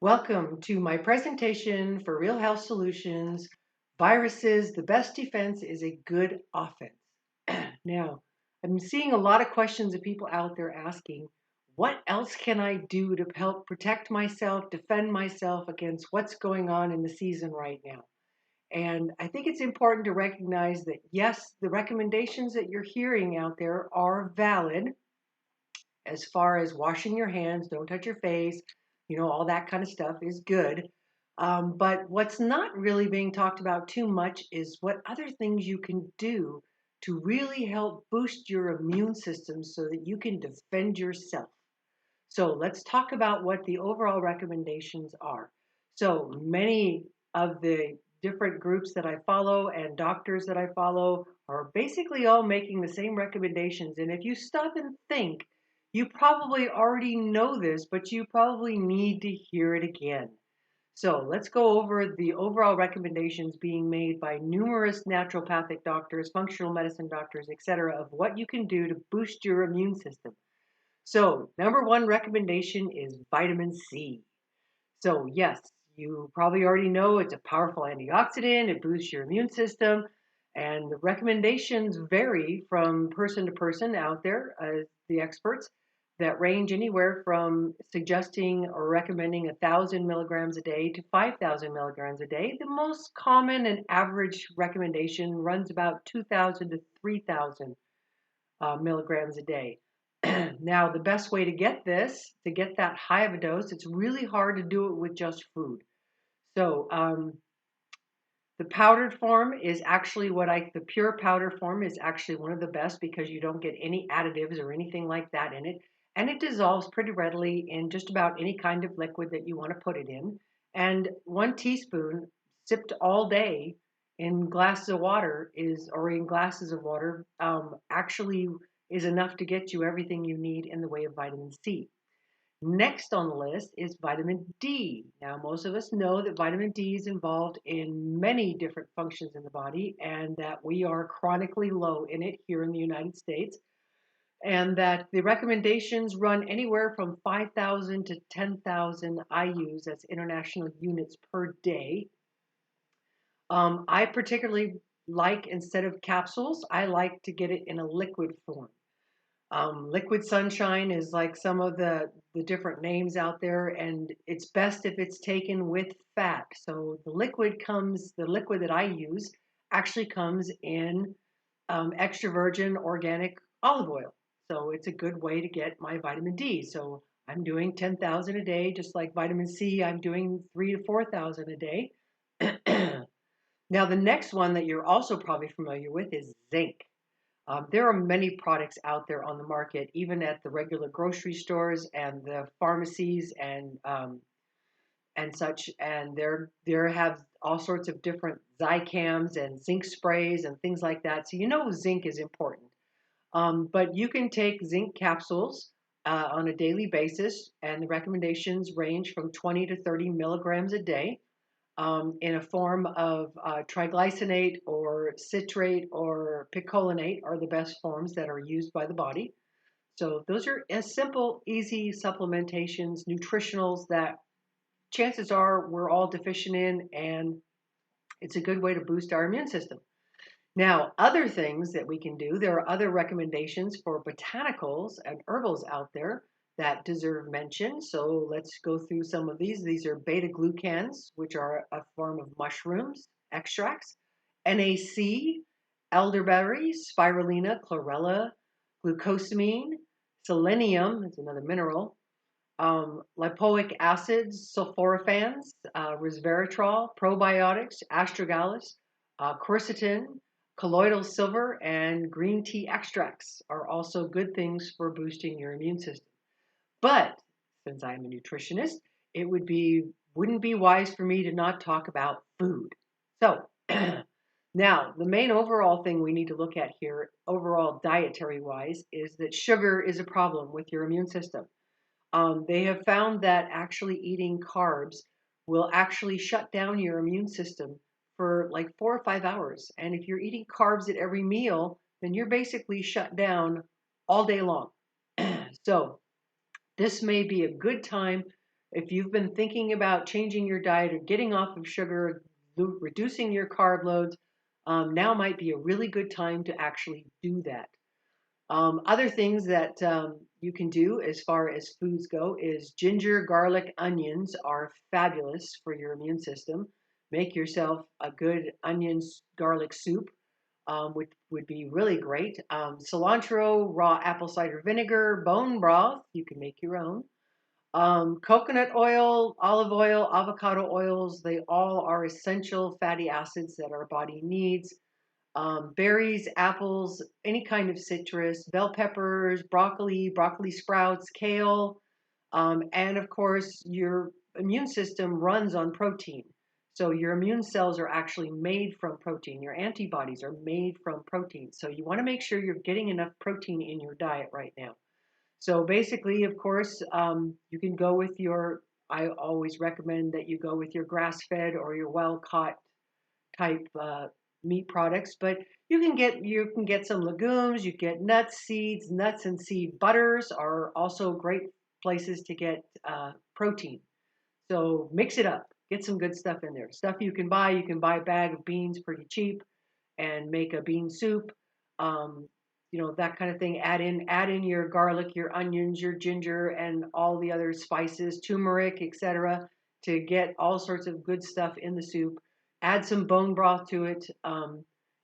Welcome to my presentation for Real Health Solutions. Viruses, the best defense is a good offense. Now, I'm seeing a lot of questions of people out there asking, what else can I do to help protect myself, defend myself against what's going on in the season right now? And I think it's important to recognize that, yes, the recommendations that you're hearing out there are valid as far as washing your hands, don't touch your face, all that kind of stuff is good. But what's not really being talked about too much is what other things you can do to really help boost your immune system so that you can defend yourself. So let's talk about what the overall recommendations are. So many of the different groups that I follow and doctors that I follow are basically all making the same recommendations. And if you stop and think, you probably already know this, but you probably need to hear it again. So let's go over the overall recommendations being made by numerous naturopathic doctors, functional medicine doctors, etc., of what you can do to boost your immune system. So, number one recommendation is vitamin C. So, yes, you probably already know it's a powerful antioxidant, it boosts your immune system, and the recommendations vary from person to person out there, the experts, that range anywhere from suggesting or recommending 1,000 milligrams a day to 5,000 milligrams a day. The most common and average recommendation runs about 2,000 to 3,000 milligrams a day. Now, the best way to get this, to get that high of a dose, it's really hard to do it with just food. So the powdered form is actually the pure powder form is actually one of the best because you don't get any additives or anything like that in it. And it dissolves pretty readily in just about any kind of liquid that you want to put it in. And 1 teaspoon sipped all day in glasses of water actually is enough to get you everything you need in the way of vitamin C. Next on the list is vitamin D. Now, most of us know that vitamin D is involved in many different functions in the body and that we are chronically low in it here in the United States, and that the recommendations run anywhere from 5,000 to 10,000 IUs, that's international units per day. I particularly like, instead of capsules, I like to get it in a liquid form. Liquid sunshine is like some of the different names out there, and it's best if it's taken with fat. So the liquid that I use actually comes in extra virgin organic olive oil. So it's a good way to get my vitamin D. So I'm doing 10,000 a day, just like vitamin C, I'm doing 3,000 to 4,000 a day. Now, the next one that you're also probably familiar with is zinc. There are many products out there on the market, even at the regular grocery stores and the pharmacies and such. And there have all sorts of different Zicams and zinc sprays and things like that. So zinc is important. But you can take zinc capsules on a daily basis, and the recommendations range from 20 to 30 milligrams a day in a form of triglycinate or citrate or picolinate are the best forms that are used by the body. So those are simple, easy supplementations, nutritionals that chances are we're all deficient in, and it's a good way to boost our immune system. Now, other things that we can do, there are other recommendations for botanicals and herbals out there that deserve mention. So let's go through some of these. These are beta glucans, which are a form of mushrooms extracts, NAC, elderberry, spirulina, chlorella, glucosamine, selenium, that's another mineral, lipoic acids, sulforaphanes, resveratrol, probiotics, astragalus, quercetin, colloidal silver, and green tea extracts are also good things for boosting your immune system. But since I'm a nutritionist, wouldn't be wise for me to not talk about food. So now, the main overall thing we need to look at here, overall dietary wise, is that sugar is a problem with your immune system. They have found that actually eating carbs will actually shut down your immune system for like 4 or 5 hours. And if you're eating carbs at every meal, then you're basically shut down all day long. So this may be a good time If you've been thinking about changing your diet or getting off of sugar, reducing your carb loads, now might be a really good time to actually do that. Other things that you can do as far as foods go is ginger, garlic, onions are fabulous for your immune system. Make yourself a good onions garlic soup, which would be really great. Cilantro, raw apple cider vinegar, bone broth, you can make your own. Coconut oil, olive oil, avocado oils, they all are essential fatty acids that our body needs. Berries, apples, any kind of citrus, bell peppers, broccoli sprouts, kale, and of course, your immune system runs on protein. So your immune cells are actually made from protein. Your antibodies are made from protein. So you want to make sure you're getting enough protein in your diet right now. So basically, of course, you can go with I always recommend that you go with your grass-fed or your wild-caught type meat products, but you can get some legumes, you get nuts, seeds, nuts and seed butters are also great places to get protein. So mix it up, get some good stuff in there. Stuff you can buy a bag of beans pretty cheap and make a bean soup. Um, that kind of thing. Add in your garlic, your onions, your ginger, and all the other spices, turmeric, etc., to get all sorts of good stuff in the soup. Add some bone broth to it.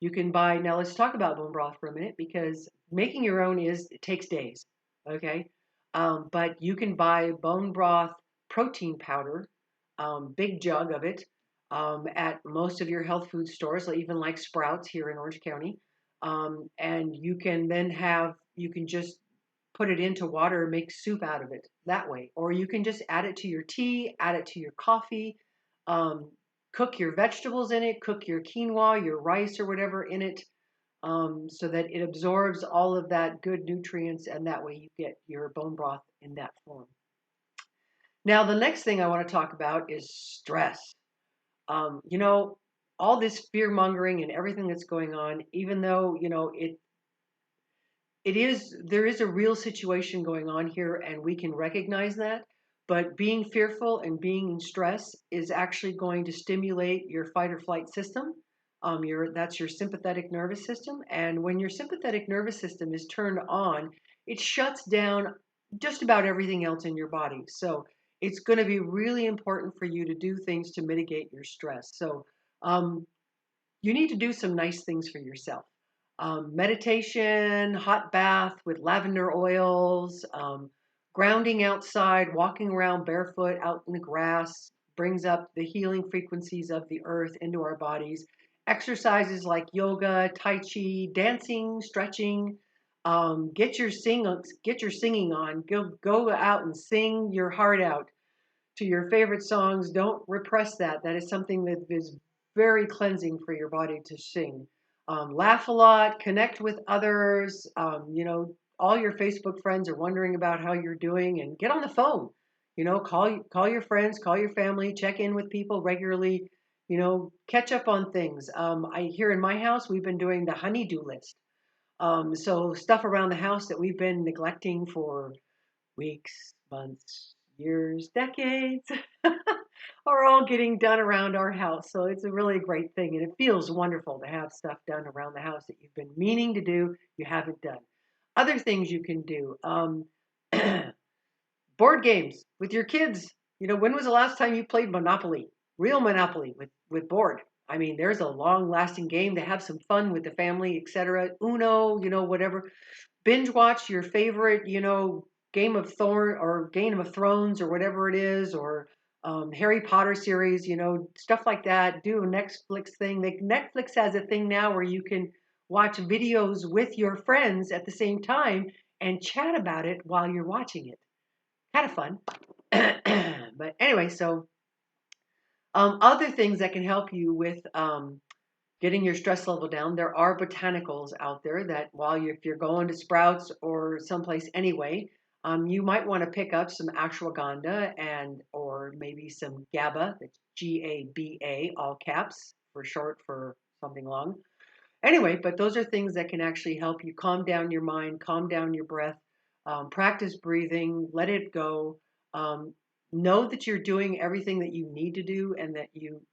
You can buy now. Let's talk about bone broth for a minute because making your own it takes days. Okay, but you can buy bone broth protein powder, big jug of it, at most of your health food stores, even like Sprouts here in Orange County. And you can just put it into water and make soup out of it that way. Or you can just add it to your tea, add it to your coffee, um, cook your vegetables in it, cook your quinoa, your rice, or whatever in it, so that it absorbs all of that good nutrients, and that way you get your bone broth in that form. Now, the next thing I want to talk about is stress. Um, you know, all this fear mongering and everything that's going on, even though, there is a real situation going on here and we can recognize that, but being fearful and being in stress is actually going to stimulate your fight or flight system. That's your sympathetic nervous system. And when your sympathetic nervous system is turned on, it shuts down just about everything else in your body. So it's going to be really important for you to do things to mitigate your stress. So um, you need to do some nice things for yourself. Meditation, hot bath with lavender oils, grounding outside, walking around barefoot out in the grass brings up the healing frequencies of the earth into our bodies. Exercises like yoga, tai chi, dancing, stretching. Get your singing on. Go out and sing your heart out to your favorite songs. Don't repress that. That is something that is very cleansing for your body to sing. Laugh a lot, connect with others. All your Facebook friends are wondering about how you're doing, and get on the phone. Call your friends, call your family, check in with people regularly. Catch up on things. I here in my house, we've been doing the honeydew list. So stuff around the house that we've been neglecting for weeks, months, years, decades are all getting done around our house. So it's a really great thing. And it feels wonderful to have stuff done around the house that you've been meaning to do, you haven't done. Other things you can do, board games with your kids. When was the last time you played Monopoly? Real Monopoly with board. I mean, there's a long lasting game to have some fun with the family, etc. Uno, whatever. Binge watch your favorite, Game of Thrones or whatever it is, or Harry Potter series, stuff like that. Do a Netflix thing. Netflix has a thing now where you can watch videos with your friends at the same time and chat about it while you're watching it. Kind of fun. But anyway, so other things that can help you with getting your stress level down. There are botanicals out there that if you're going to Sprouts or someplace anyway, you might want to pick up some ashwagandha or maybe some GABA, that's GABA, all caps for short for something long. Anyway, but those are things that can actually help you calm down your mind, calm down your breath, practice breathing, let it go. know that you're doing everything that you need to do and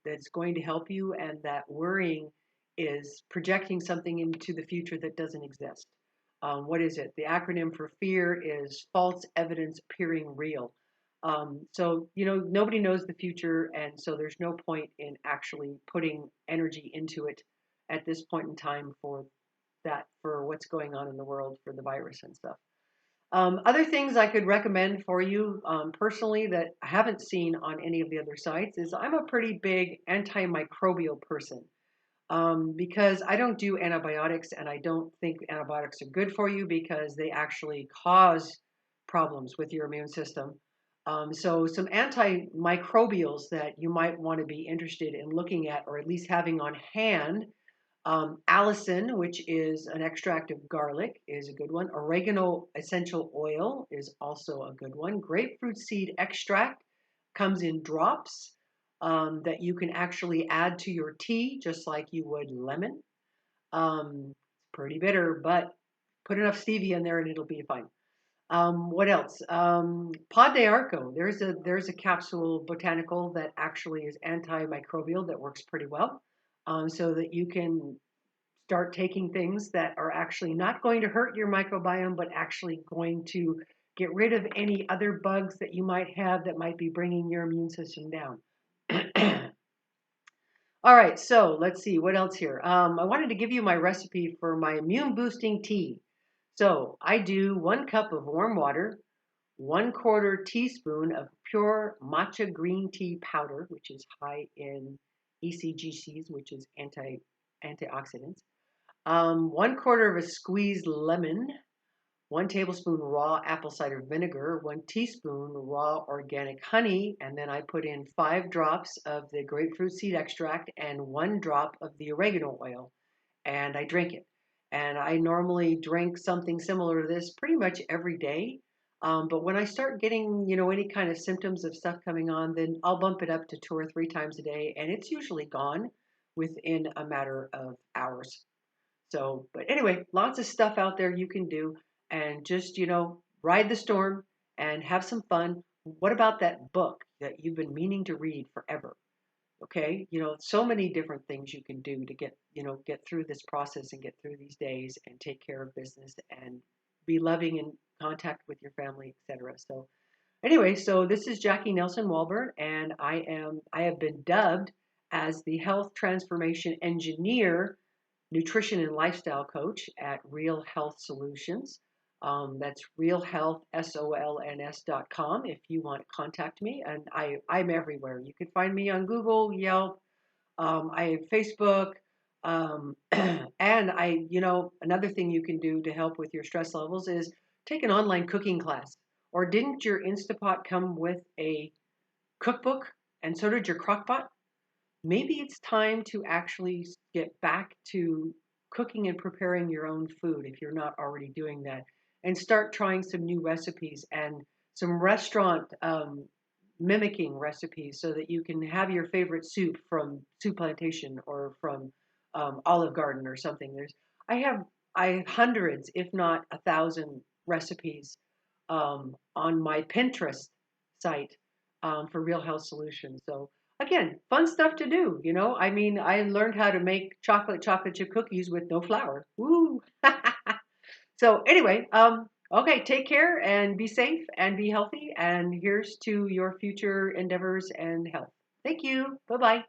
that's going to help you, and that worrying is projecting something into the future that doesn't exist. What is it? The acronym for fear is false evidence appearing real. So, nobody knows the future, and so there's no point in actually putting energy into it at this point in time for what's going on in the world for the virus and stuff. Other things I could recommend for you personally that I haven't seen on any of the other sites is I'm a pretty big antimicrobial person because I don't do antibiotics, and I don't think antibiotics are good for you because they actually cause problems with your immune system. So some antimicrobials that you might want to be interested in looking at, or at least having on hand. Allicin, which is an extract of garlic, is a good one. Oregano essential oil is also a good one. Grapefruit seed extract comes in drops that you can actually add to your tea, just like you would lemon. Pretty bitter, but put enough stevia in there and it'll be fine. What else? Pod de Arco. There's a capsule botanical that actually is antimicrobial that works pretty well. So that you can start taking things that are actually not going to hurt your microbiome, but actually going to get rid of any other bugs that you might have that might be bringing your immune system down. All right, so let's see what else here. I wanted to give you my recipe for my immune boosting tea. So I do 1 cup of warm water, 1/4 teaspoon of pure matcha green tea powder, which is high in ECGCs, which is antioxidants. 1/4 of a squeezed lemon, 1 tablespoon raw apple cider vinegar, 1 teaspoon raw organic honey, and then I put in 5 drops of the grapefruit seed extract and 1 drop of the oregano oil, and I drink it. And I normally drink something similar to this pretty much every day. But when I start getting, any kind of symptoms of stuff coming on, then I'll bump it up to 2 or 3 times a day, and it's usually gone within a matter of hours. So, but anyway, lots of stuff out there you can do, and just, ride the storm and have some fun. What about that book that you've been meaning to read forever? Okay, so many different things you can do to get through this process and get through these days and take care of business and be loving and contact with your family, etc. So anyway, so this is Jackie Nelson Walburn, and I have been dubbed as the health transformation engineer, nutrition and lifestyle coach at Real Health Solutions. That's realhealthsolns.com if you want to contact me. And I'm everywhere. You can find me on Google, Yelp, I have Facebook. And another thing you can do to help with your stress levels is take an online cooking class. Or didn't your Instapot come with a cookbook? And so did your crockpot? Maybe it's time to actually get back to cooking and preparing your own food if you're not already doing that, and start trying some new recipes and some restaurant mimicking recipes so that you can have your favorite soup from Soup Plantation or from Olive Garden or something. I have hundreds, if not 1,000 recipes on my Pinterest site for Real Health Solutions. So again, fun stuff to do. I mean, I learned how to make chocolate chip cookies with no flour. Woo! So anyway, okay, take care and be safe and be healthy. And here's to your future endeavors and health. Thank you. Bye bye.